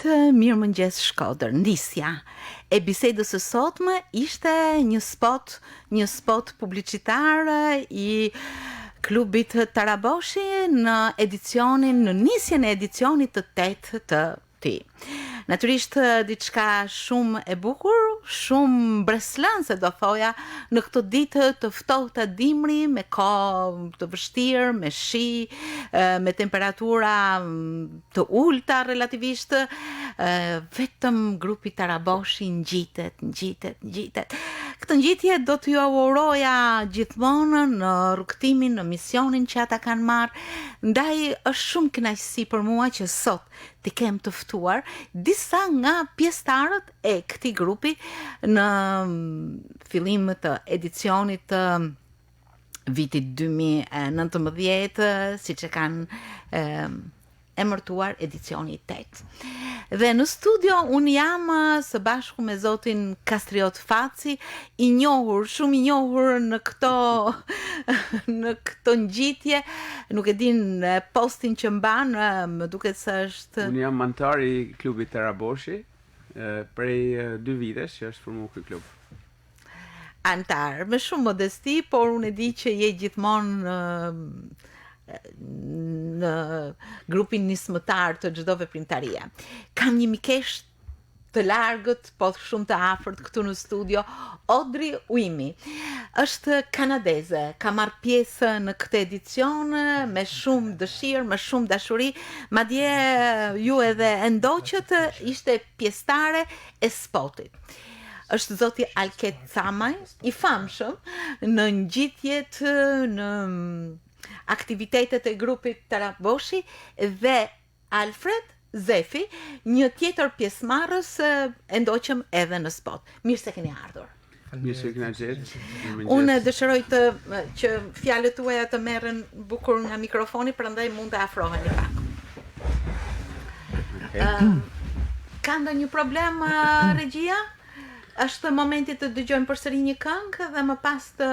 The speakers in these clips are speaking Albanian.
Mirëmëngjes Shkodër, ndisja e bisedës së sotme ishte një spot publicitar I klubit Taraboshi në nisjen e edicionit të 8 të tij. Natyrisht diçka shumë e bukur, shumë breslënse do thoja në këto ditë të ftohta dimri me kohë të vështirë, me shi, me temperatura të ulta relativisht, vetëm grupi Taraboshi ngjitet. Këtë ngjitje do t'ju auroja gjithmonë në rrugtimin, në misionin që ata kanë marrë. Ndaj është shumë kënaqësi për mua që sot t'i kem të ftuar disa nga pjesëtarët e këtij grupi në fillim të edicionit të vitit 2019, siç e kanë emërtuar edicioni 8. Dhe në studio unë jam së bashku me zotin Kastriot Faci, shumë i njohur në këto ngjitje, nuk e din postin që mban, më duket se është. Unë jam antar I klubit Taraboshi prej 2 vitesh që është formuar ky klub. Antar, me shumë modesti, por unë e di që je gjithmonë në grupin nismëtar të çdo veprimtarie. Kam një mikesh të largët, po shumë të afërt këtu në studio, Audrey Uimi. Është kanadeze, ka marrë pjesë në këtë edicion me shumë dëshirë, me shumë dashuri, madje ju edhe e ndoqët ishte pjesëtare e spotit. Është zoti Alket Camaj, I famshëm në ngjitjet, në aktivitetet e grupit Taraboshi, dhe Alfred Zefi, një tjetër pjesëmarrës, e ndoqëm edhe në spot. Mirë se keni ardhur. Mirë se kena gjetë. Unë dëshiroj që fjalët tuaja të merren bukur nga mikrofoni, prandaj mund të afroheni pak. Ka ndonjë problem regjia? Është momenti të dëgjojmë përsëri një këngë dhe më pas të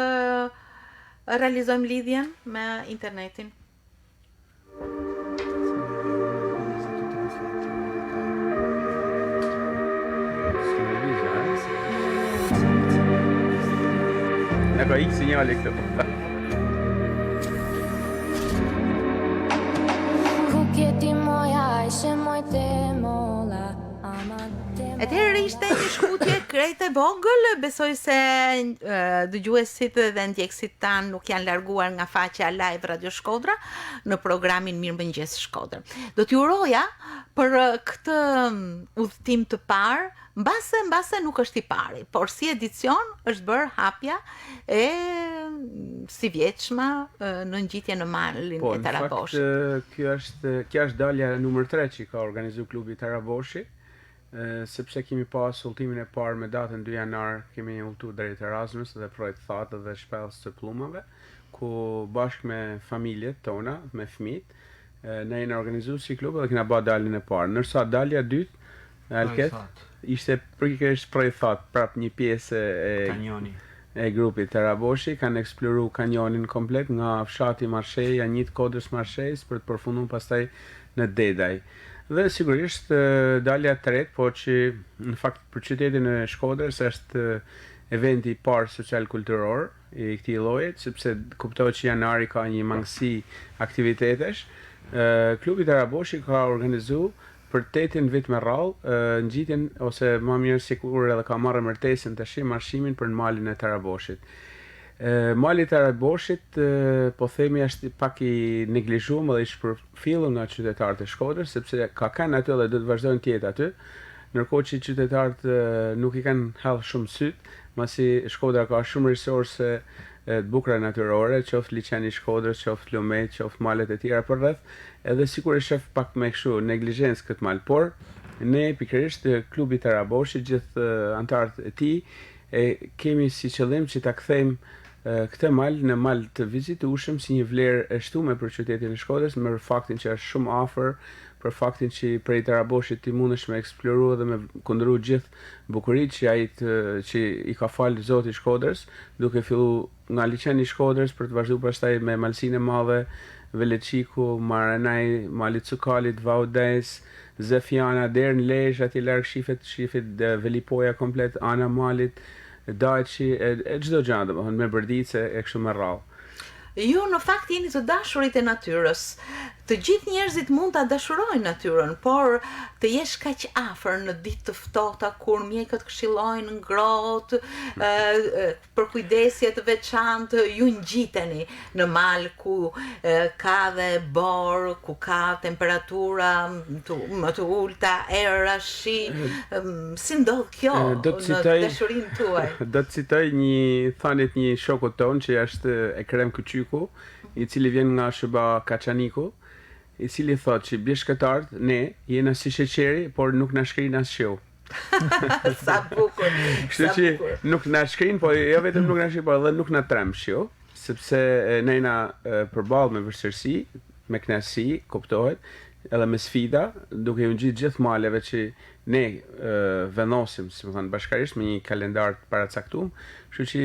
realizojmë lidhjen me internetin. Ne ka ikë sinjali këtë. Kukjeti moja ishe moj te mola. Atëherë ishte një shkutje krejt e vogël, besoj se dëgjuesit dhe ndjekësit tanë nuk janë larguar nga faqja live Radio Shkodra në programin Mirëmëngjes Shkodër. Do t'ju uroja për këtë udhëtim të parë, mbase nuk është I pari, por si edicion është bërë hapja e si vjeçma në ngjitje në malin e Taraboshi. Kjo është dalja numër 3 që ka organizuar klubi Taraboshi. Sepse kemi pas udhëtimin e parë me datën 2 janar, kemi udhëtuar drejt Erasmus dhe projekt thatë dhe shpellës së plumave, ku bashkë me familjet tona, me fëmijët, ne jemi organizuar si klub dhe kena bërë daljen e parë. Ndërsa dalja e dytë, Alket, ishte pikërisht projekt thatë, prap një pjesë e grupit Taraboshi, kanë eksploruar kanjonin komplet nga fshati Marshej, Janjit Kodrës Marshejs për të përfunduar pastaj në Dedaj. Dhe sigurisht dalja e tretë, po që në fakt për qytetin e Shkodrës është eventi I parë social-kulturor I këtij lloji, sepse kuptohet që janari ka një mangësi aktivitetesh. Klubi Taraboshi ka organizuar për 8 vit me radhë ngjitjen ose më mirë sikur edhe ka marrë martesën tash marshimin për në malin e Taraboshit. Mali Taraboshit, po themi është pak I neglizhuar dhe I shpërfillur nga qytetarët e Shkodrës, sepse ka kanë aty dhe do të vazhdojnë të jetë aty, ndërkohë që qytetarët nuk I kanë hallë shumë syt, masi Shkodra ka shumë resurse të bukura natyrore, qoftë liçeni I Shkodrës, qoftë lumet, qoftë malet e tjera përreth, edhe sikur e shef pak me kështu neglizhencë këtë mal, por ne pikërisht klubi Taraboshi, gjithë antarët e tij kemi si qëllim që ta kthejmë këtë mal në mal të vizitueshëm si një vlerë e shtuar për qytetin e Shkodrës, me faktin që është shumë afër, për faktin që prej Taraboshit ti mundesh me eksploruar dhe me kundëru gjithë bukuritë që I ka falë Zoti I Shkodrës, duke filluar nga liçeni I Shkodrës për të vazhduar pastaj me malsinë e madhe, Veleçiku, Maranaj, Mali Cukalit, Vaudès, Zefiana deri në Lezhë, aty larg shifet Velipoja komplet, ana malit, Dajçi, e çdo gjë, domethënë me bërdice e kështu me radhë. Ju në fakt jeni të dashurit e natyrës. Të gjithë njerëzit mund ta dashurojnë natyrën, por të jesh kaq afër në ditë të ftohta kur mjekët këshillojnë ngrohtë, për kujdesje të veçantë, ju ngjiteni në mal ku ka dhe bor, ku ka temperatura më të ulta, era, shi. Si ndodh kjo në dashurinë tuaj? Do të citoj një thanit një shokut ton që është Ekrem Kyçyku, i cili vjen nga Shëba Kaçaniku, i cili thotë që bjeshkëtarët ne jena si sheqeri, por nuk na shkrin as shiu. Sa bukur. Kështu që nuk na shkrin, po jo vetëm nuk na shkrin, por edhe nuk na trem shiu, sepse ne jena përballë me vështirësi, me kënaqësi, kuptohet, edhe me sfida, duke u ngjitur gjithë maleve që ne vendosim, si më thënë, bashkërisht me një kalendar të paracaktuar, kështu që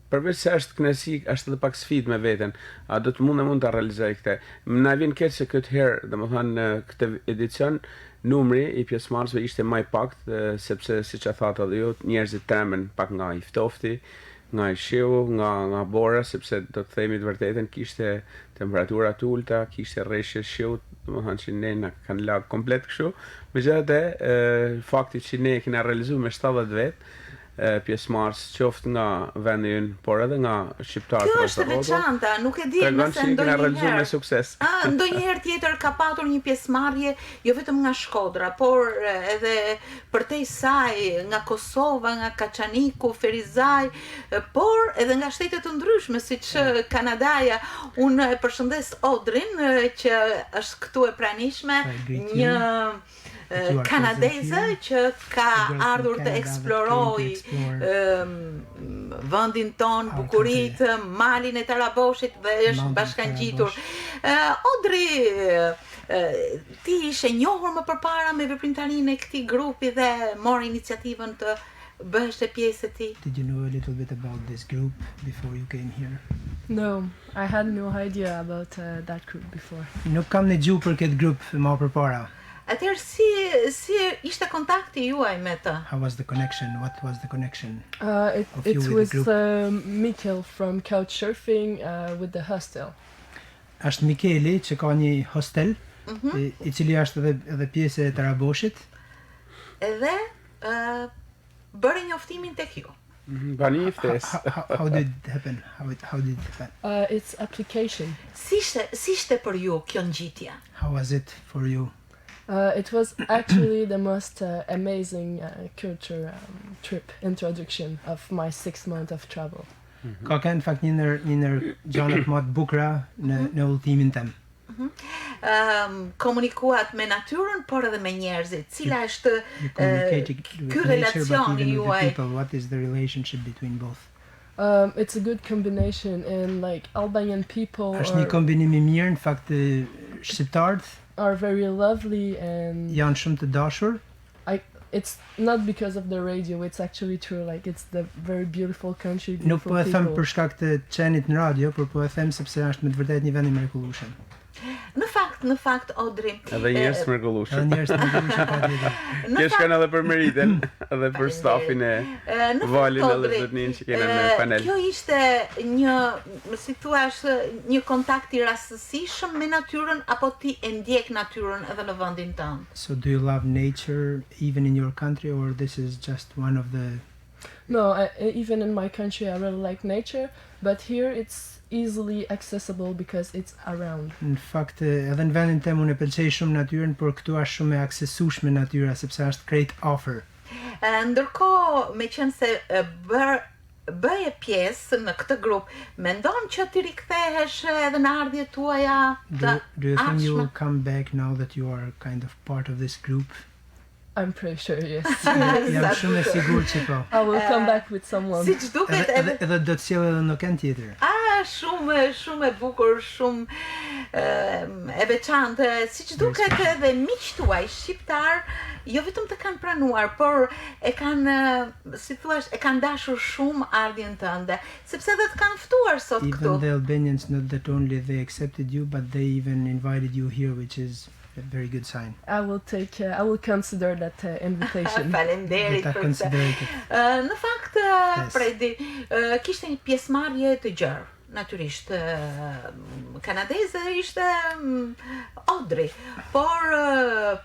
përveç se është kënaqësi, është edhe pak sfidë me veten. A do të mund ta realizoj këtë? Na vjen keq se këtë herë, domethënë në këtë edicion, numri i pjesëmarrësve ishte më i pakët, sepse siç e thatë edhe ju, njerëzit tremen pak nga i ftofti, nga i shiu, nga bora, sepse do të themi të vërtetën, kishte temperatura të ulta, kishte rreshje shiu, domethënë që ne na kanë lagë komplet kështu. Megjithatë, fakti që ne kena realizuar me 70 vet, pjesëmarrës qoftë nga vendi ynë, por edhe nga shqiptarët. Kjo është e veçanta, nuk e di nëse ndonjëherë me sukses. Ndonjëherë tjetër ka patur një pjesëmarrje jo vetëm nga Shkodra, por edhe përtej saj nga Kosova, nga Kaçaniku, Ferizaj, por edhe nga shtete të ndryshme siç Kanadaja. Unë e përshëndes Odrin që është këtu e pranishme, një kanadeze që ka ardhur të eksploroj vendin ton, bukuritë, malin e Taraboshit dhe është bashkangjitur. Odri, ti ishe njohur më përpara me veprimtarinë e këtij grupi dhe mori iniciativën të bëhesh pjesë e tij. Did you know a little bit about this group before you came here? No, I had no idea about that group before. Nuk kam dëgjuar për këtë grup më përpara. Atëherë si ishte kontakti juaj me të? How was the connection? What was the connection? It was Mikkel from Couchsurfing with the hostel. Është Mikeli që ka një hostel, i cili është edhe pjesë e Taraboshit. Edhe bëri njoftimin tek ju. Bani ftesë. How did it happen? How did it happen? It's application. Si ishte për ju kjo ngjitje? How was it for you? It was actually the most amazing culture trip introduction of my 6 months of travel. Ka qenë në fakt një ndër gjanat më të bukura në udhëtimin tim. Komunikuat me natyrën, por edhe me njerëzit. Cila është ky relacioni juaj? What is the relationship between both? It's a good combination, and like Albanian people është një kombinim i mirë, në fakt shqiptarët are very lovely and janë shumë të dashur. It's not because of the radio, it's actually true, like it's the very beautiful country, Nuk beautiful po e them people. për shkak të qenit në radio, por po e them sepse është me të vërtetë një vend i mrekullueshëm. Në fakt, Odri. Edhe njerëz të mrekullueshëm. Edhe njerëz të mrekullueshëm patjetër. Kjo shkon edhe për meritën, edhe për stafin e Valin edhe zotnin që kene në panel. Kjo ishte një, si thua, një kontakt i rastësishëm me natyrën, apo ti e ndjek natyrën edhe në vendin tënd? So do you love nature even in your country, or this is just one of the... No, even in my country I really like nature, but here it's easily accessible because it's around. Në fakt, edhe në vendin tim unë e pëlqej shumë natyrën, por këtu është shumë e aksesueshme natyra sepse është krejt afër. Ndërkohë, meqense se bëje pjesë në këtë grup, mendon që ti rikthehesh edhe në ardhjet tuaja të Do you think you will ardhshme? come back now that you are kind of part of this group? I'm pretty sure, yes. Jam shumë e sigurt që po. I will come back with someone. Siç duket Edhe do të sjell edhe në kënd tjetër. Shumë e bukur, shumë e veçantë, siç duket edhe miqtë tuaj shqiptar, jo vetëm të kanë pranuar, por e kanë, si thua, e kanë dashur shumë ardhjen tënde, sepse edhe të kanë ftuar sot këtu. Even the Albanians, not that only they accepted you, but they even invited you here, which is a very good sign. I will consider that invitation. Faleminderit Ta për këtë. konsiderojtë. Në fakt, Predi, kishte një pjesëmarrje të gjerë. Natyrisht, kanadeze ishte Audrey, por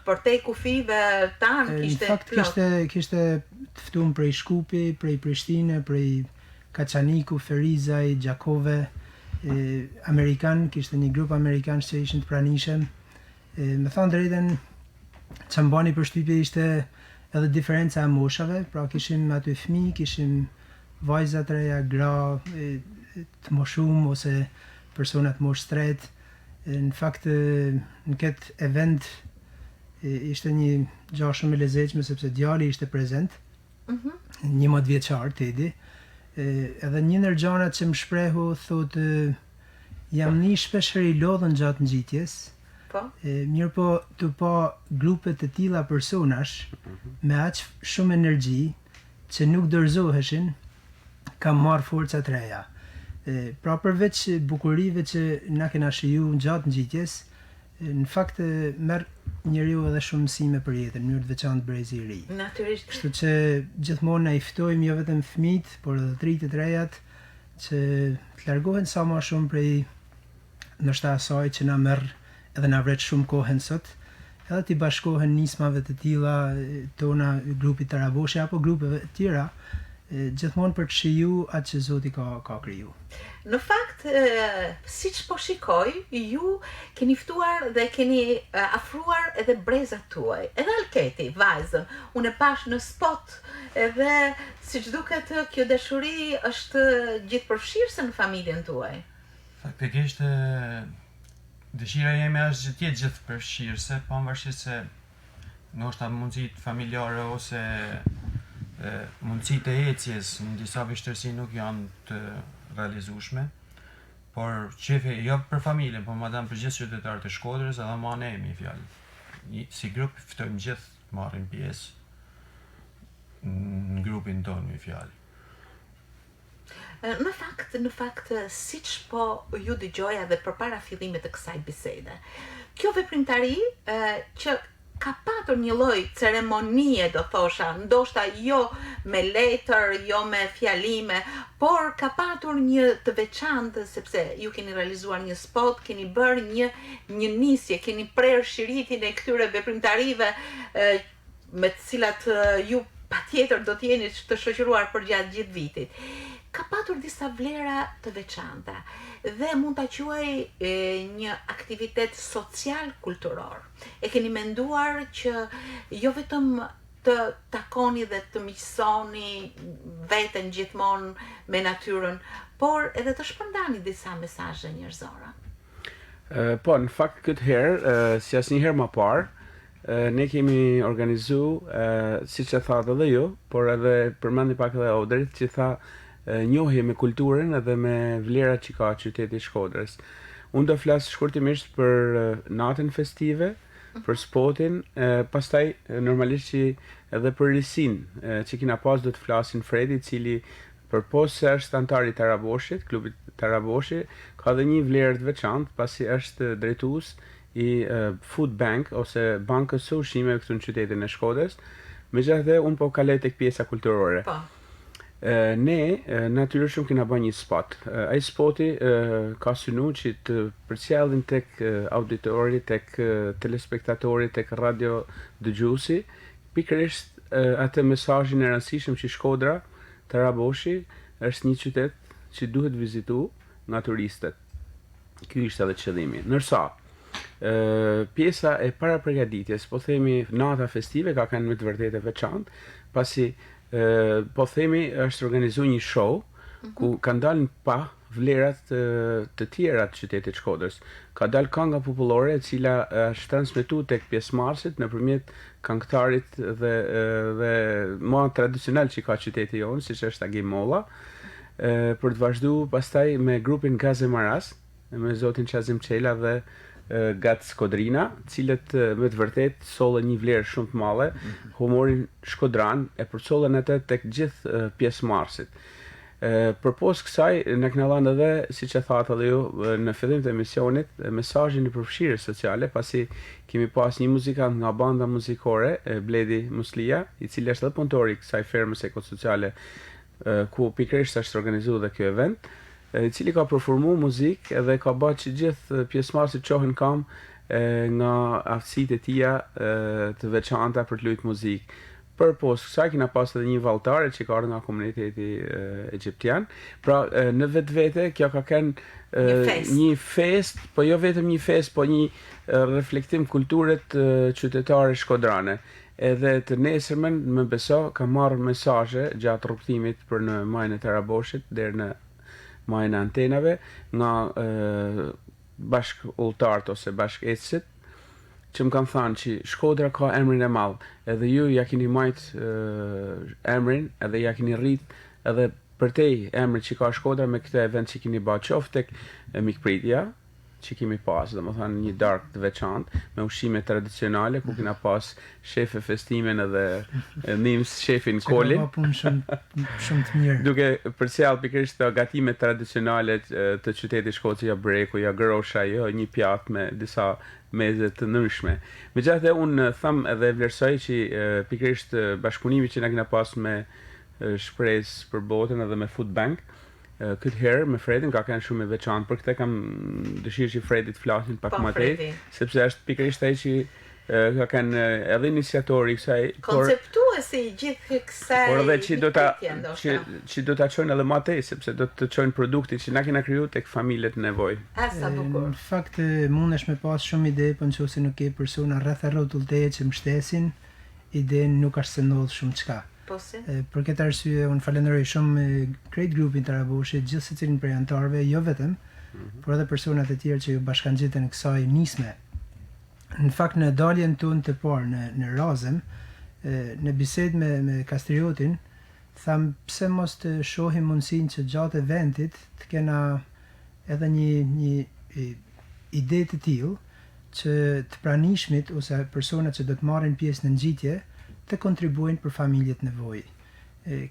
për te kufive tanë Në kishte fakt kishte të ftuar prej Shkupi, prej Prishtinë, prej Kaçaniku, Ferizaj, Gjakove, Amerikan, kishte një grup Amerikan që ishin të pranishëm. Me thonë drejtën, që më bani përshtypje ishte edhe diferenca e moshave, pra kishim aty fëmijë, kishim vajza të reja, gra, të moshum ose persona të moshë tret. Në fakt, në këtë event ishte një gjë shumë e lezetshme sepse djali ishte prezent, 11 vjeçar, Tedi. Edhe një ndër gjanat që më shprehu, thotë, jam një shpeshherë i lodhën gjatë ngjitjes. Po. Mirë po të pa grupe të tilla personash me aq shumë energji që nuk dorëzoheshin, kam marrë forca të reja. Pra përveç bukurive që na kena shiju gjatë ngjitjes, në fakt merr njeriu edhe shumë mësime për jetën, në mënyrë të veçantë brezi i ri. Natyrisht. Kështu që gjithmonë na i ftojmë jo vetëm fëmijët, por edhe të rinjtë të rejat që të largohen sa më shumë prej ndoshta asaj që na merr edhe na vret shumë kohën sot, edhe t'i bashkohen nismave të tilla tona, grupit Taraboshi apo grupeve të tjera, gjithmonë për të shiju atë që Zoti ka kriju. Në fakt, siç po shikoj, ju keni ftuar dhe keni afruar edhe brezat tuaj, edhe Alketi, vajzën. Unë e pash në spot, edhe siç duket kjo dashuri është gjithëpërfshirëse në familjen tuaj. Faktikisht dëshira jeme është që t'jetë gjithëpërfshirëse, pavarësisht se ndoshta mundësitë familjare ose mundësitë e ecjes në disa vështirësi nuk janë të realizueshme, por qefi jo për familjen, por madam për gjithë qytetarët e Shkodrës edhe ma ne mi fjalë. Si grup ftojmë gjithë të marrim pjesë në grupin tonë mi fjalë. Në fakt, siç po ju dëgjoja dhe përpara fillimit të kësaj bisede, kjo veprimtari që ka patur një lloj ceremonie, do thosha, ndoshta jo me letër, jo me fjalime, por ka patur një të veçantë sepse ju keni realizuar një spot, keni bërë një nisje, keni prerë shiritin e këtyre veprimtarive me të cilat ju patjetër do të jeni të shoqëruar për gjatë gjithë vitit. Ka patur disa vlera të veçanta dhe mund ta quaj një aktivitet social-kulturor. E keni menduar që jo vetëm të takoni dhe të miqësoni veten gjithmonë me natyrën, por edhe të shpërndani disa mesazhe njerëzore. Po, në fakt këtë herë, si asnjëherë më parë, ne kemi organizu, siç e thatë edhe ju, por edhe përmendi pak edhe Audrey, që tha njohje me kulturën edhe me vlerat që ka qyteti i Shkodrës. Unë do flas shkurtimisht për natën festive, për spotin, pastaj normalisht që edhe për risin që kina pas do të flasin Fredi, cili përpos se është antari i Taraboshit, klubit Taraboshi, ka dhe një vlerë të veçantë, pasi është drejtues i Food Bank ose bankës së ushqimeve këtu në qytetin e Shkodrës. Megjithatë unë po kaloj tek pjesa kulturore. Po. Ne natyrisht kena bërë një spot. Ai spoti ka synu që të përcjellin tek auditori, tek telespektatori, tek radio dëgjuesi, pikërisht atë mesazhin e rëndësishëm që Shkodra, Taraboshi është një qytet që duhet vizitu nga turistët. Ky ishte edhe qëllimi. Ndërsa pjesa e paraprgatitjes, po themi nata festive ka kanë me të vërtetë veçantë, pasi po themi është organizuar një show ku kanë dalë pa vlerat të tjera të qytetit Shkodrës. Ka dalë kënga popullore e cila është transmetuar tek pjesëmarrësit nëpërmjet këngëtarit dhe më tradicional që ka qyteti jonë, siç është Agi Molla, për të vazhduar pastaj me grupin Gaze Maras, me zotin Qazim Çela dhe Gat Skodrina, cilët me të vërtet sollën një vlerë shumë të madhe, humorin shkodran e përcollën atë tek gjithë pjesëmarrësit. Përpos kësaj, në këna dhënë edhe, si që thatë edhe ju, në fillim të emisionit, mesazhin i përfshirjes sociale, pasi kemi pas një muzikant nga banda muzikore, Bledi Muslia, i cili është edhe punëtori i kësaj firmës ekosociale, ku pikërisht është organizuar dhe ky event, i cili ka performuar muzikë edhe ka bërë që gjithë pjesëmarrësit qohen kam nga aftësitë e tija të veçanta për të luajtur muzikë. Përpos kësaj kena pas edhe një valltare që ka ardhur nga komuniteti egjiptian. Pra në vetvete kjo ka kënë një fest, po jo vetëm një fest, po një reflektim kulturet qytetare shkodrane. Edhe të nesërmen, më beso, ka marrë mesazhe gjatë rrugtimit për në majën e Taraboshit deri në majën e Antenave nga bashk ulltarët ose bashk ecësit, që më kanë thënë që Shkodra ka emrin e madh, edhe ju ja keni majt emrin, edhe ja keni rrit, edhe përtej emri që ka Shkodra me këtë event që keni bërë qoftë tek mikpritja që kemi pas, domethënë një darkë të veçantë me ushqime tradicionale ku kena pas shefe festimen edhe nims shefin Kolin. Ka punë shumë të mirë. Duke përcjell pikërisht të gatimet tradicionale të qytetit Shkodrës, ja breku, ja grosha, jo një pjatë me disa meze të ndryshme. Megjithatë unë them edhe vlerësoj që pikërisht bashkëpunimi që na kena pas me shpresë për botën edhe me Food Bank, këtë herë me Fredin ka qenë shumë i veçantë. Për këtë kam dëshirë që Fredi të flasin pak më tej, sepse është pikërisht ai që ka qenë edhe iniciatori i kësaj, konceptuesi i gjithë kësaj. Por edhe që do ta çojnë edhe më tej, sepse do të çojnë produktin që na kena krijuar tek familjet në nevojë. Sa bukur. Në fakt mundesh me pas shumë ide, po nëse nuk ke persona rreth rrotull teje që mbështesin, idenë nuk është se ndodh shumë çka. Po si? Për këtë arsye unë falenderoj shumë krejt grupin Taraboshit, gjithë secilin prej anëtarëve, jo vetëm, por edhe personat e tjerë që ju bashkangjiten kësaj nisme. Në fakt në daljen tonë të parë në Razëm, në bisedë me Kastriotin, tham pse mos të shohim mundësinë që gjatë eventit të kena edhe një ide të tillë që të pranishmit ose personat që do të marrin pjesë në ngjitje të kontribuojnë për familjet nevojë.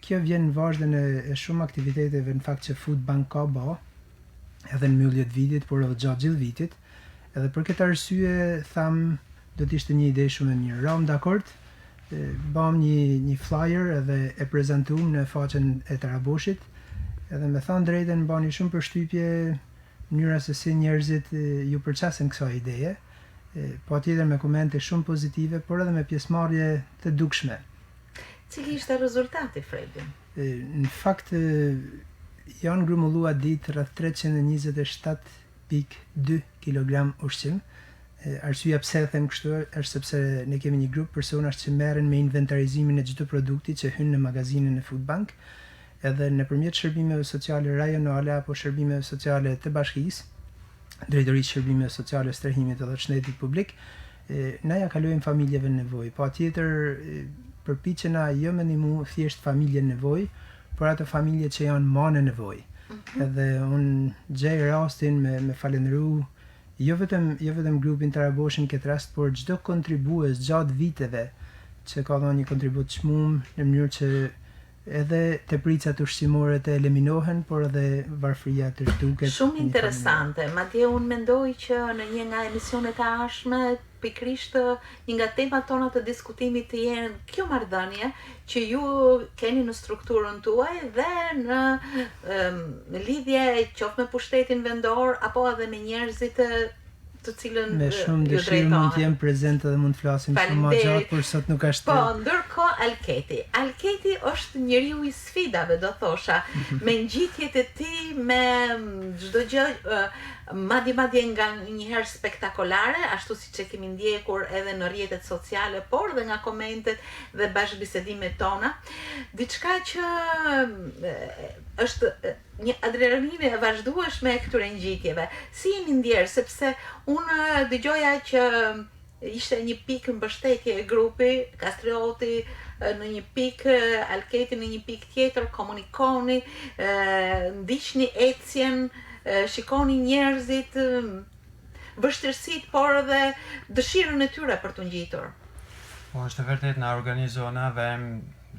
Kjo vjen në vazhdim e shumë aktiviteteve në fakt që Food Bank ka bë, edhe në mbyllje të vitit, por edhe gjatë gjithë vitit. Edhe për këtë arsye tham do të ishte një ide shumë e mirë. Ram dakord, bëm një flyer edhe e prezantuam në faqen e Taraboshit, edhe me thënë drejtën bani shumë përshtypje mënyra se si njerëzit ju përqasin kësaj ideje. Po tjetër me komente shumë pozitive, por edhe me pjesëmarrje të dukshme. Cili ishte rezultati, Fredi? Në fakt, janë grumullua ditë rreth 327.2 kg ushqim. Arsyeja pse e them kështu është sepse ne kemi një grup personash që merren me inventarizimin e çdo produkti që hyn në magazinën e Food Bank, edhe nëpërmjet shërbimeve sociale rajonale apo shërbimeve sociale të bashkisë, Drejtorisë Shërbimeve Sociale, Strehimit edhe Shëndetit Publik, na ja kalojmë familjeve në nevojë. Patjetër përpiqena jo me ndihmu thjesht familje në nevojë, por ato familje që janë më në nevojë. Edhe unë gjej rastin me falenderu jo vetëm grupin Taraboshin këtë rast, por çdo kontribues gjatë viteve që ka dhënë një kontribut çmum në mënyrë që edhe tepricat ushqimore të eliminohen, por edhe varfëria të zhduket. Shumë interesante. Madje unë mendoj që në një nga emisionet e ardhshme pikërisht një nga temat tona të diskutimit të jenë kjo marrëdhënie që ju keni në strukturën tuaj dhe në lidhje qoftë me pushtetin vendor apo edhe me njerëzit të cilën me shumë dëshirë mund të jem prezente dhe mund të flasim shumë më gjatë, por sot nuk është. Po, ndërkohë Alketi është njeriu i sfidave, do thosha, me ngjitjet e tij, me çdo gjë, madje nga njëherë spektakolare, ashtu siç e kemi ndjekur edhe në rrjetet sociale, por dhe nga komentet dhe bashkëbisedimet tona, diçka që është një adrenalinë e vazhdueshme e këtyre ngjitjeve. Si jeni ndjerë, sepse unë dëgjoja që ishte një pikë mbështetje e grupi, Kastrioti në një pikë, Alketi në një pikë tjetër, komunikoni, ndiqni ecjen, shikoni njerëzit, vështirësitë, por edhe dëshirën e tyre për të ngjitur. Po, është vërtet na organizona vem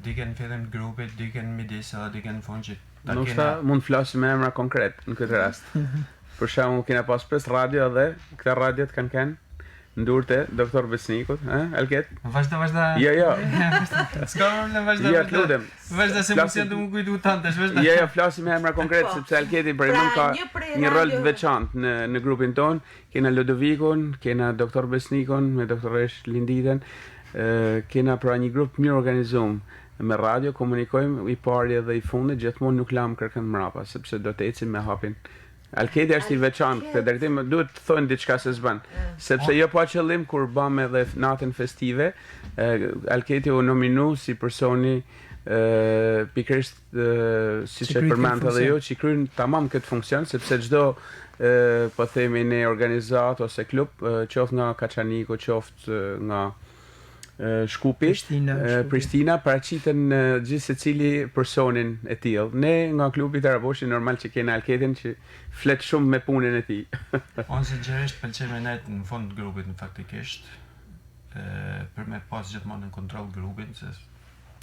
dikën fillim të grupit, dikën midis edhe dikën fund që Ndoshta mund të flasim me emra konkret në këtë rast. Për shembull, kena pas 5 radio dhe këta radiot kanë ndurte doktor Besnikut, Alket? Vazhda. Jo. S'ka problem, vazhda. Ja, lutem. Vazhda se mos janë të më kujtu tantesh, vazhda. Jo, flasim me emra konkret sepse Alketi për mua ka një rol të veçantë në grupin ton. Kena Ludovikun, kena doktor Besnikun me doktoresh Linditen, kena pra një grup mirë organizuar me radio, komunikojmë i pari dhe i fundit, gjithmonë nuk lam kërkën mrapa, sepse do të ecim me hapin. Alketi është i veçantë, këtë drejtim duhet të thonë diçka se s'bën. Sepse jo pa qëllim kur bam edhe natën festive, Alketi u nominu si personi pikërisht siç e përmend edhe ju, që kryen tamam këtë funksion, sepse çdo po themi ne organizat ose klub, qoftë nga Kaçaniku, qoftë nga Shkupi, Prishtina paraqiten gjithë secili personin e tillë. Ne nga klubi Taraboshi normal që kena Alketin që flet shumë me punën e tij. Unë sinqerisht pëlqej me net në fund grupit në faktikisht për me pas gjithmonë në kontroll grupin se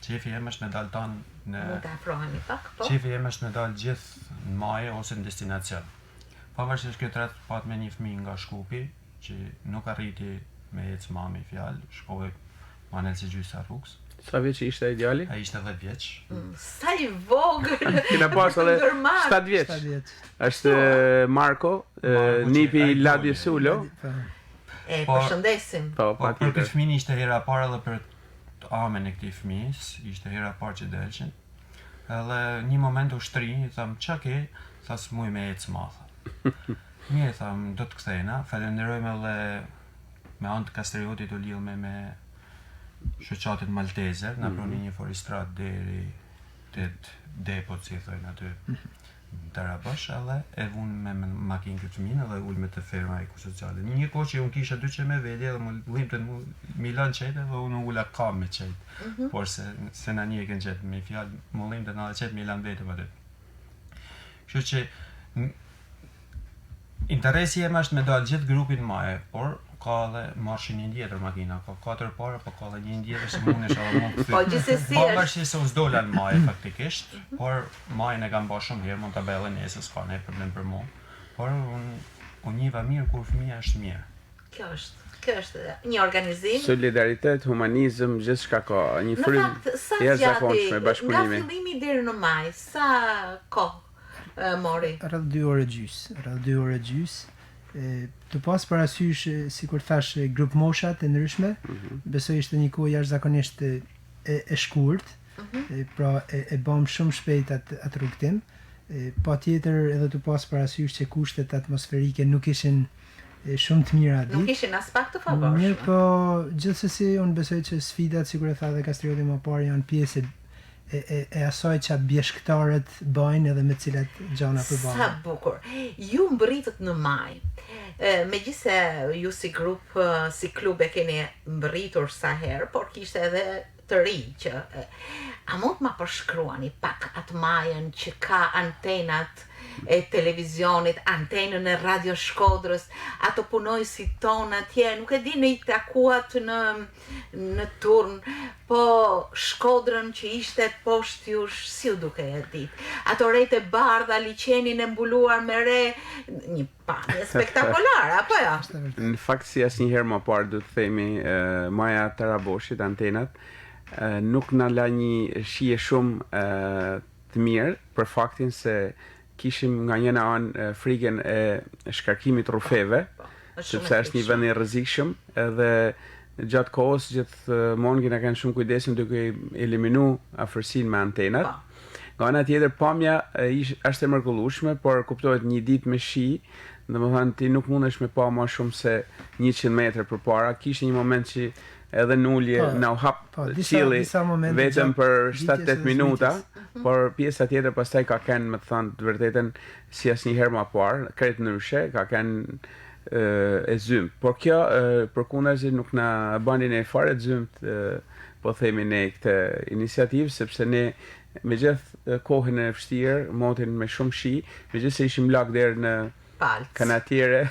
qefi jem është me dal tan në Mund të afrohemi pak, po. qefi jem është me dal gjithë në maje ose në destinacion. Pavarësisht këtë rat pat me një fëmijë nga Shkupi që nuk arriti me ecë mami fjalë, shkoi Manel si gjysa rrugës. Sa vjeç ishte ideali? Ai ishte 10 vjeç. Sa i vogël. Kena pas edhe 7 vjeç. Është Marko, nipi i Ladi Sulo. Përshëndesim. Po, Për këtë fëmijë ishte hera e parë edhe për amen e këtij fëmijës, ishte hera e parë që delçin. Edhe një moment u shtri, i tham, "Ç'a ke?" Tha, "S'muj me ecë ma." Mirë, tham, "Do të kthejna." Falenderojmë edhe me anë të Kastriotit u lidhme me shoqatet malteze, na proni një forestrat deri te depot, si thonë aty në Tarabosh, edhe e vunë me makinë këtë fëmijën edhe ul me të ferma ekosociale. Një kohë që unë kisha 2 me vete edhe më llimte Milan qete dhe unë ula kam me qete. Por se na një e kënë qete me fjalë, më llimte na qete Milan vete aty. Kështu që interesi jem është me dalë gjithë grupin maje, por ka edhe marshin një tjetër makina, ka 4 para, po ka edhe një tjetër që mundesh edhe më këthy. Po gjithsesi Pavarësisht se u s'dola në maje faktikisht, por majën e kam bërë shumë herë, mund ta bëj edhe nesër, s'ka ne problem për mua. Por unë njiva mirë kur fëmia është mirë. Kjo është një organizim. Solidaritet, humanizëm, gjithçka ka, një Në frym fakt, sa jashtëzakonshme nga bashkëpunimi. fillimi deri në maj, sa kohë mori? Rreth 2 orë gjys. Të pas parasysh, si kur thash, grup moshat e ndryshme, besoj ishte një kohë jashtëzakonisht e shkurt, pra e bëm shumë shpejt atë rrugtim. Pa tjetër edhe të pas parasysh që kushtet atmosferike nuk ishin shumë të mira ditë. Nuk ishin as pak të favorshme. Mirë, po gjithsesi unë besoj që sfidat, sikur e tha dhe Kastrioti më parë, janë pjesë e asaj që bjeshktarët bëjnë edhe me cilat gjana përballen. Sa bukur. Ju mbërritët në maj. Megjithse ju si grup, si klub e keni mbërritur sa herë, por kishte edhe të ri që a mund të ma përshkruani pak atë majën që ka antenat e televizionit, antenën e Radio Shkodrës, ato punojësit tonë atje, nuk e di në i takuat në turn, po Shkodrën që ishte poshtë jush, si u duke e ditë. Ato rejtë e bardha, liqenin e mbuluar me re, një pamje spektakolar, apo ja? Në fakt si asnjëherë më parë do të themi maja Taraboshit, antenat, nuk na la një shije shumë të mirë për faktin se kishim nga njëna anë frikën e shkarkimit rrufeve, sepse është një vend i rrezikshëm edhe gjatë kohës gjithmonë kena kanë shumë kujdesin duke eliminu afërsinë me antenat. Nga ana tjetër pamja është e mrekullueshme, por kuptohet një ditë me shi, domethënë ti nuk mundesh me pa më shumë se 100 metra përpara. Kishte një moment që edhe në ulje na u hap qielli vetëm për 7-8 minuta, por pjesa tjetër pastaj ka kanë, me të thënë të vërtetën, si asnjëherë më parë, krejt ndryshe, ka kanë e zymt. Por kjo përkundazi nuk na bani ne fare zymt, po themi ne këtë iniciativë, sepse ne me gjithë kohën e vështirë, motin me shumë shi, megjithëse ishim lak deri në kanatiere.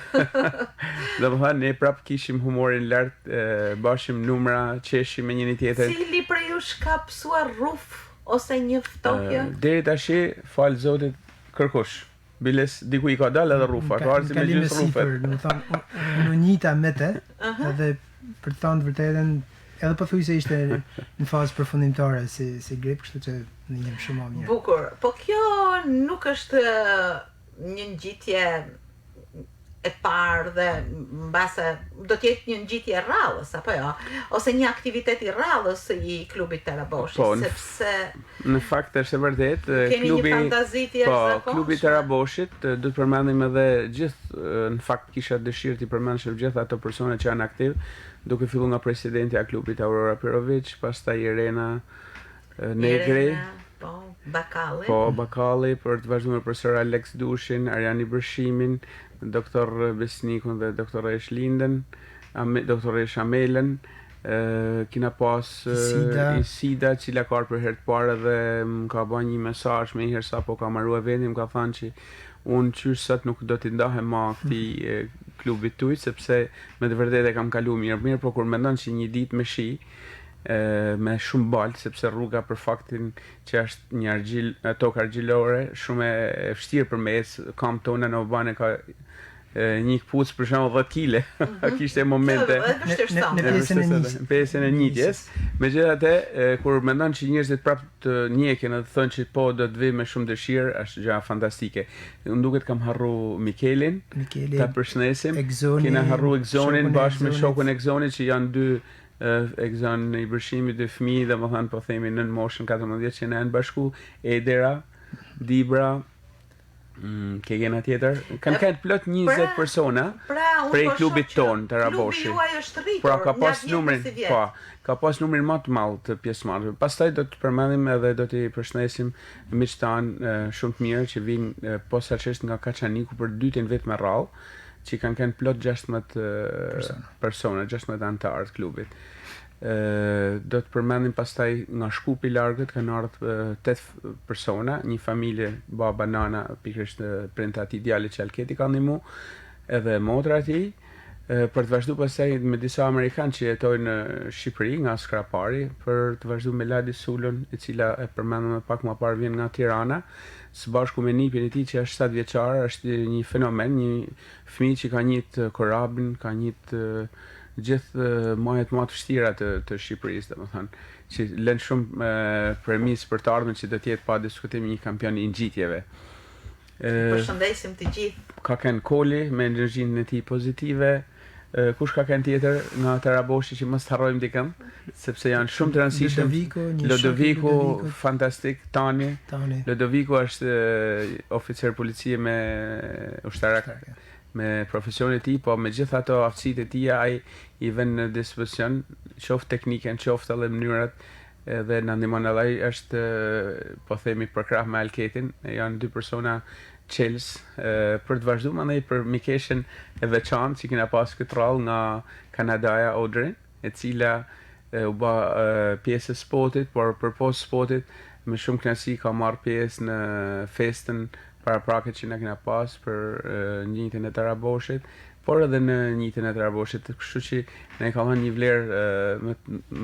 Domethënë ne prap kishim humorin lart, bashim numra, qeshim me njëri tjetrin. Cili prej jush ka pësuar rruf ose një ftokje? Deri tash, fal Zotit, kërkush. Biles diku I ka dalë edhe rrufa, ka ardhur me gjithë rrufet. Do të thonë, unë njita me te, edhe për të thënë të vërtetën, edhe pothuajse ishte në fazë përfundimtare si grip, kështu që në jam shumë më mirë. Bukur. Po kjo nuk është një ngjitje e parë dhe mbase do të jetë një ngjitje e rrallës apo jo, ose një aktivitet I rrallës I klubit Taraboshi, sepse në fakt është e vërtet, keni një fantazi të jashtëzakonshme. Klubi Taraboshit, do të përmendim edhe gjithë, në fakt kisha dëshirë të përmendshëm gjithë ato persone që janë aktiv, duke filluar nga presidenti I klubit Aurora Pirovic, pastaj Irena Negri, Bakalli, për të vazhduar profesor Alex Dushin, Ariani Brshimin, doktor Besnikun dhe doktoresh Linden, doktoresh Amelen, kina pas Isida, cila ka për herë të parë dhe më ka bën një mesazh më herë sapo ka marrua vendin, më ka thënë që unë qysh sot nuk do t'i ndahem ma këtij klubit tuaj, sepse me të vërtetë e kam kaluar mirë, por kur mendon që një ditë me shi, me shumë balë, sepse rruga për faktin që është një tokë argjilore, shumë e vështirë për mes, kam tona në Obane ka një këpucë për shumë 10 kile, kishte momente në pjesën e njitjes. Megjithatë, kur mendon që njerëzit prapë të njekin dhe të thonë që po do të vi me shumë dëshirë, është gjë fantastike. Unë duket kam harru Mikelin, ta përshëndesim, kena harru Egzonin bashkë me shokun Egzonit që janë dy Egzon I Bërshimit, dy fëmijë, domethënë po themi në moshën 14 që janë bashku, Edera, Dibra, ke gjena tjetër, kanë plot 20 persona prej klubit ton Taraboshi. Klubi juaj është rritur, pra ka pas numrin, ka pas numrin më të madh të pjesëmarrëve. Pastaj do të përmendim edhe do t'i përshëndesim miqtë tanë shumë të mirë që vinë posaçërisht nga Kaçaniku për dytën vetë me radhë, që kanë plot 16 persona, 16 antarë të klubit. Do të përmendim pastaj nga Shkupi I largët kanë ardhur 8 persona, një familje, baba, nana, pikërisht prindta e tij, djali që Alketi ka ndihmu, edhe motra e tij, për të vazhduar pastaj me disa amerikanë që jetojnë në Shqipëri nga Skrapari, për të vazhduar me Ladi Sulun, e cila e përmendëm më pak më parë vjen nga Tirana, së bashku me nipin e tij që është 7 vjeçar, është një fenomen, një fëmijë që ka njit korabin, ka njit gjithë majet më të vështira të Shqipërisë, domethënë, që lën shumë premisë për të ardhmen që do të jetë pa diskutim një kampion I ngjitjeve. Përshëndesim të gjithë. Ka kënë Koli me energjinë e tij pozitive. Kush ka kënë tjetër nga Taraboshi që mos harrojmë dikën, sepse janë shumë të rëndësishëm. Lodoviku, fantastik, Tani. Lodoviku është oficer policie me ushtarak, me profesionin e tij, po me gjithë ato aftësitë e tij ai I vën në dispozicion, qoftë teknikën, qoftë edhe mënyrat, edhe na ndihmon edhe ai është po themi për krah me Alketin, janë dy persona Qels, për të vazhduar mandej për mikeshën e veçantë që kena pas këtë rallë nga Kanadaja Audrey, e cila u bë pjesë e spotit, por përpos spotit me shumë kënaqësi ka marrë pjesë në festën paraprake që na kena pas për njitjen e Taraboshit, por edhe në njitjen e Taraboshit, kështu që ne ka dhënë një vlerë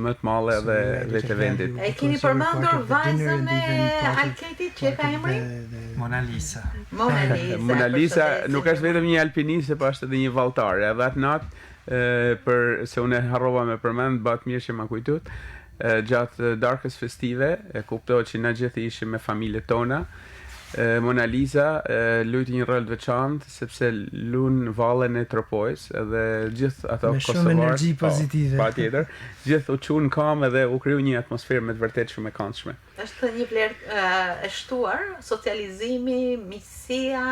më të madhe edhe vetë vendit. E keni përmendur vajzën e Alketit që ka emrin? Mona Lisa. Mona Lisa nuk është vetëm një alpiniste, po është edhe një valltare. Edhe atë natë për se unë harrova me përmend, bëhet mirë që ma kujtut. Gjatë darkës festive, e kuptohet që na gjithë ishim me familjet tona. Mona Lisa luajti një rol të veçantë sepse lun vallën e Tropojës edhe gjithë ato kosovarë me kosovarë shumë energji pozitive. Patjetër, gjithë u çun kam edhe u kriju një atmosferë me të vërtetë shumë e këndshme. Është një vlerë e shtuar, socializimi, miqësia,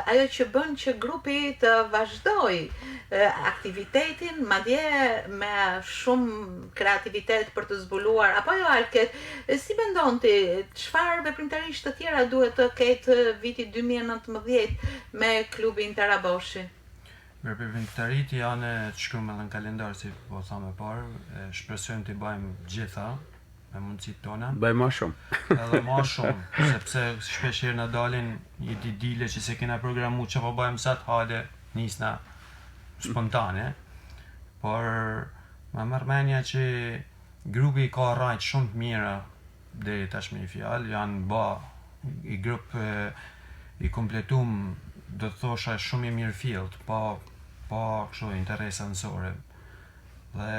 ajo që bën që grupi të vazhdojë aktivitetin, madje me shumë kreativitet për të zbuluar, apo jo Alket, si mendon ti, çfarë veprimtarish të tjera duhet të ketë viti 2019 me klubin Taraboshi? Veprimtarit janë të shkruar në kalendar, si po thamë parë, shpresojmë të bëjmë gjitha me mundësitë tona. Bëjmë më shumë. Edhe më shumë, sepse shpesh herë na dalin një dile që se kena programu që po bëjmë sa të hale, nisna spontane, por më merr mendja që grupi ka rrajt shumë të mira deri tashmë i fjalë, janë i grup i kompletum, do të thosha shumë i mirëfillt, pa kështu interesa nësore. Dhe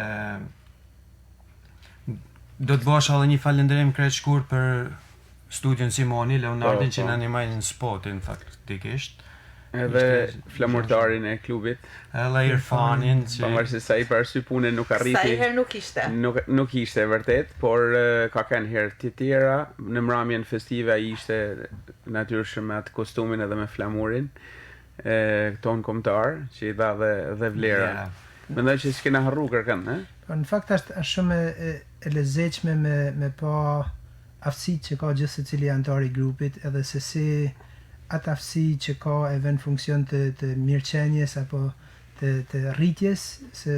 do të bësh edhe një falënderim krejtshkur për studion Simoni, Leonardin që na ndihmojnë në spotin faktikisht. Edhe flamurtarin e klubit. Edhe Irfanin që Pavarësisht se ai për arsye pune nuk Sa arriti. herë nuk ishte. Nuk ishte vërtet, por ka kanë herë të tjera në mramjen festive ai ishte natyrshëm me atë kostumin edhe me flamurin. Ton kombëtar që i dha dhe vlera. Mendoj që s'kena harru kërkën, Po në fakt është shumë e lezetshme me pa aftësitë që ka gjithë secili antar i grupit, edhe se si atë aftësi që ka e vën funksion të mirëqenjes apo të rritjes së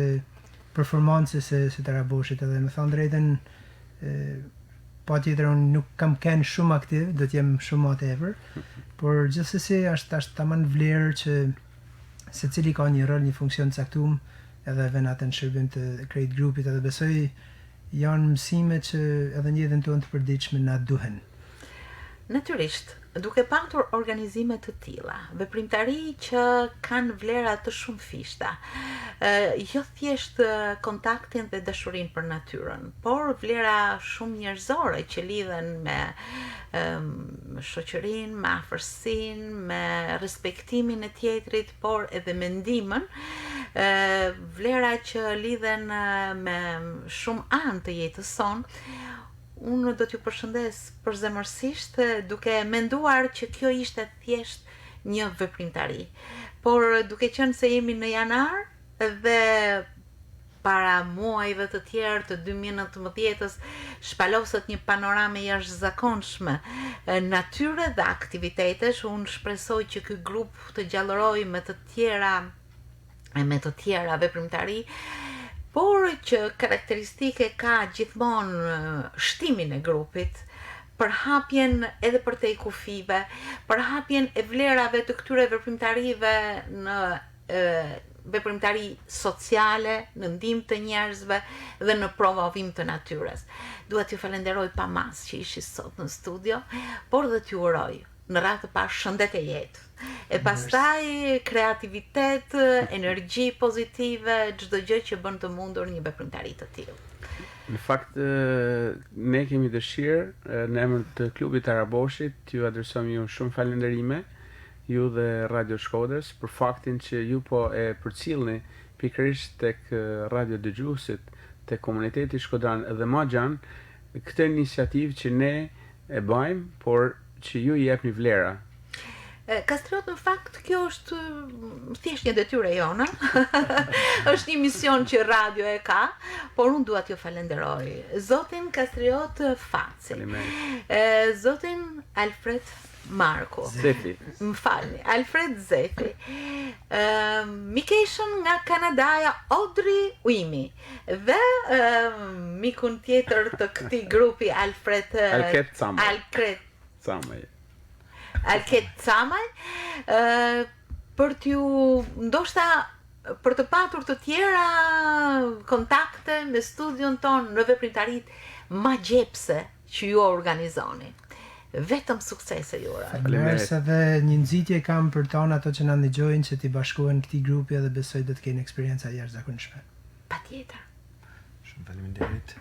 performancës së Taraboshit, edhe me thënë drejtën patjetër unë nuk kam qenë shumë aktiv, do të jem shumë më tepër, por gjithsesi është tamam vlerë që secili ka një rol, një funksion të caktuar, edhe vën atë në shërbim të krejt grupit, edhe besoj janë mësime që edhe në jetën tonë të përditshme na duhen. Natyrisht, duke patur organizime të tilla, veprimtari që kanë vlera të shumë fishta, jo thjesht kontaktin dhe dashurinë për natyrën, por vlera shumë njerëzore që lidhen me shoqërinë, me afërsinë, me respektimin e tjetrit, por edhe me ndihmën, vlera që lidhen me shumë anë të jetës sonë. Unë do t'ju përshëndes përzemërsisht duke menduar që kjo ishte thjesht një veprimtari. Por duke qenë se jemi në janar dhe para muajve të tjerë të 2019-s shpaloset një panoramë jashtëzakonshme natyre dhe aktivitetesh, unë shpresoj që ky grup të gjallërojë me të tjera veprimtari, por që karakteristike ka gjithmonë shtimin e grupit, përhapjen edhe për te i kufive, përhapjen e vlerave të këtyre veprimtarive në veprimtari sociale, në ndihmë të njerëzve dhe në promovim të natyres. Dua t'ju falenderoj pa mas që ishi sot në studio, por dhe t'ju uroj në radhë të parë shëndet e jetë. E pastaj kreativitet, energji pozitive, çdo gjë që bën të mundur një veprimtari të tillë. Në fakt, ne kemi dëshirë në emër të klubit Taraboshit t'ju adresojmë ju shumë falënderime, ju dhe Radio Shkodrës, për faktin që ju po e përcjellni pikërisht tek radio dëgjuesit, tek komuniteti shkodran dhe ma gjanë këtë iniciativë që ne e bëjmë, por që ju i jepni vlera. Kastriot, në fakt, kjo është thjesht një detyrë e jona. Është një mision që radio e ka, por unë dua t'ju falenderoj. Zotin Kastriot Faci, zotin Alfred Marko, Zefi. më falni, Alfred Zefi, mikeshën nga Kanadaja Audrey Uimi, dhe mikun tjetër të këtij grupi Alket Camaj. Alket Camaj, për t'ju ndoshta për të patur të tjera kontakte me studion ton në veprimtarit ma gjepse që ju organizoni. Vetëm suksese ju uroj. Faleminderit edhe një nxitje kam për ton ato që na ndëgjojnë që t'i bashkohen këtij grupi dhe besoj do të kenë eksperjenca jashtëzakonshme. Patjetër. Shumë faleminderit.